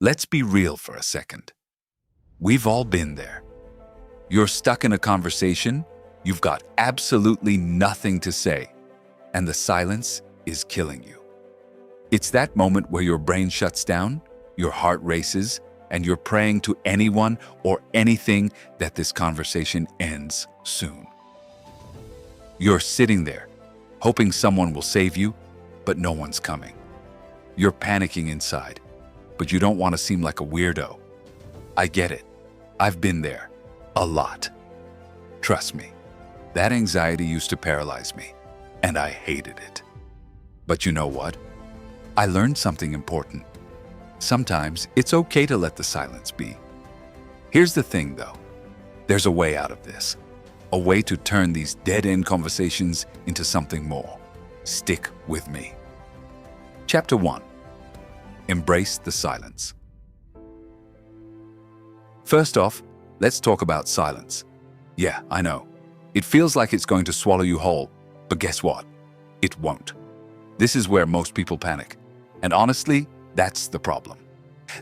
Let's be real for a second. We've all been there. You're stuck in a conversation, you've got absolutely nothing to say, and the silence is killing you. It's that moment where your brain shuts down, your heart races, and you're praying to anyone or anything that this conversation ends soon. You're sitting there, hoping someone will save you, but no one's coming. You're panicking inside, but you don't want to seem like a weirdo. I get it. I've been there. A lot. Trust me, that anxiety used to paralyze me, and I hated it. But you know what? I learned something important. Sometimes it's okay to let the silence be. Here's the thing, though. There's a way out of this. A way to turn these dead-end conversations into something more. Stick with me. Chapter 1. Embrace the silence. First off, let's talk about silence. Yeah, I know. It feels like it's going to swallow you whole, but guess what? It won't. This is where most people panic. And honestly, that's the problem.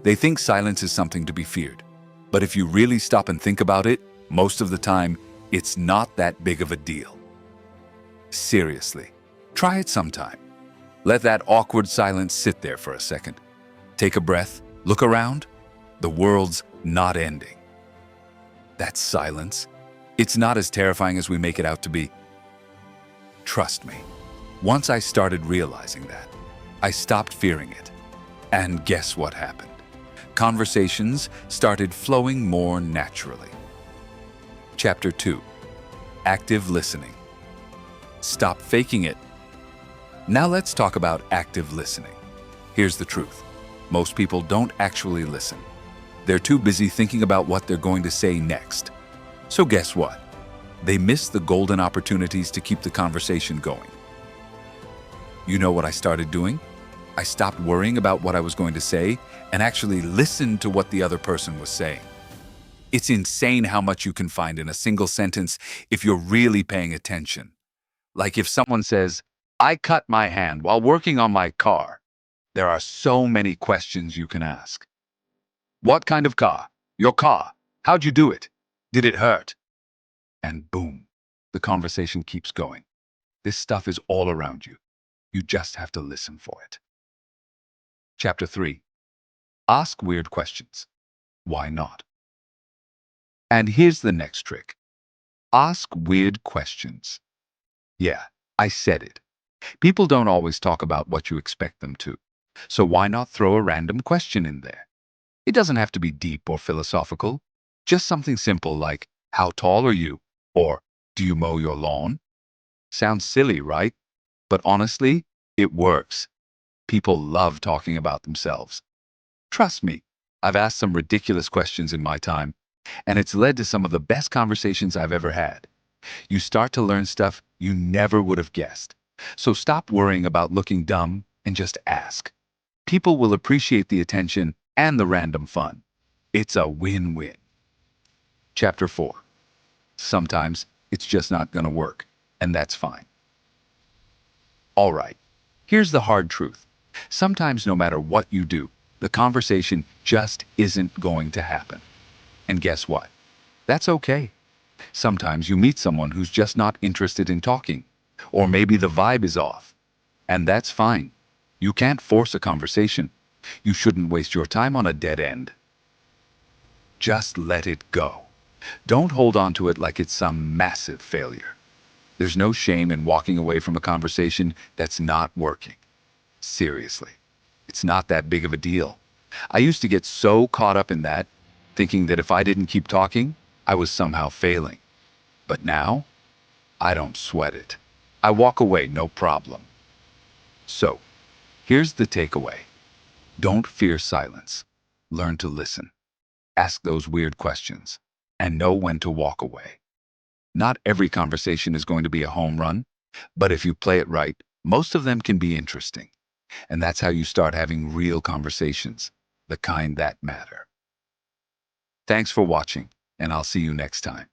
They think silence is something to be feared. But if you really stop and think about it, most of the time, it's not that big of a deal. Seriously, try it sometime. Let that awkward silence sit there for a second. Take a breath, look around. The world's not ending. That silence, it's not as terrifying as we make it out to be. Trust me, once I started realizing that, I stopped fearing it. And guess what happened? Conversations started flowing more naturally. Chapter 2. Active listening. Stop faking it. Now let's talk about active listening. Here's the truth. Most people don't actually listen. They're too busy thinking about what they're going to say next. So guess what? They miss the golden opportunities to keep the conversation going. You know what I started doing? I stopped worrying about what I was going to say and actually listened to what the other person was saying. It's insane how much you can find in a single sentence if you're really paying attention. Like if someone says, "I cut my hand while working on my car." There are so many questions you can ask. What kind of car? Your car. How'd you do it? Did it hurt? And boom, the conversation keeps going. This stuff is all around you. You just have to listen for it. Chapter 3. Ask weird questions. Why not? And here's the next trick. Ask weird questions. Yeah, I said it. People don't always talk about what you expect them to. So why not throw a random question in there? It doesn't have to be deep or philosophical. Just something simple like, "How tall are you?" Or, "Do you mow your lawn?" Sounds silly, right? But honestly, it works. People love talking about themselves. Trust me, I've asked some ridiculous questions in my time, and it's led to some of the best conversations I've ever had. You start to learn stuff you never would have guessed. So stop worrying about looking dumb and just ask. People will appreciate the attention and the random fun. It's a win-win. Chapter 4. Sometimes it's just not going to work, and that's fine. All right, here's the hard truth. Sometimes no matter what you do, the conversation just isn't going to happen. And guess what? That's okay. Sometimes you meet someone who's just not interested in talking, or maybe the vibe is off. And that's fine. You can't force a conversation. You shouldn't waste your time on a dead end. Just let it go. Don't hold on to it like it's some massive failure. There's no shame in walking away from a conversation that's not working. Seriously, it's not that big of a deal. I used to get so caught up in that, thinking that if I didn't keep talking, I was somehow failing. But now, I don't sweat it. I walk away, no problem. So, here's the takeaway. Don't fear silence. Learn to listen. Ask those weird questions. And know when to walk away. Not every conversation is going to be a home run, but if you play it right, most of them can be interesting. And that's how you start having real conversations, the kind that matter. Thanks for watching, and I'll see you next time.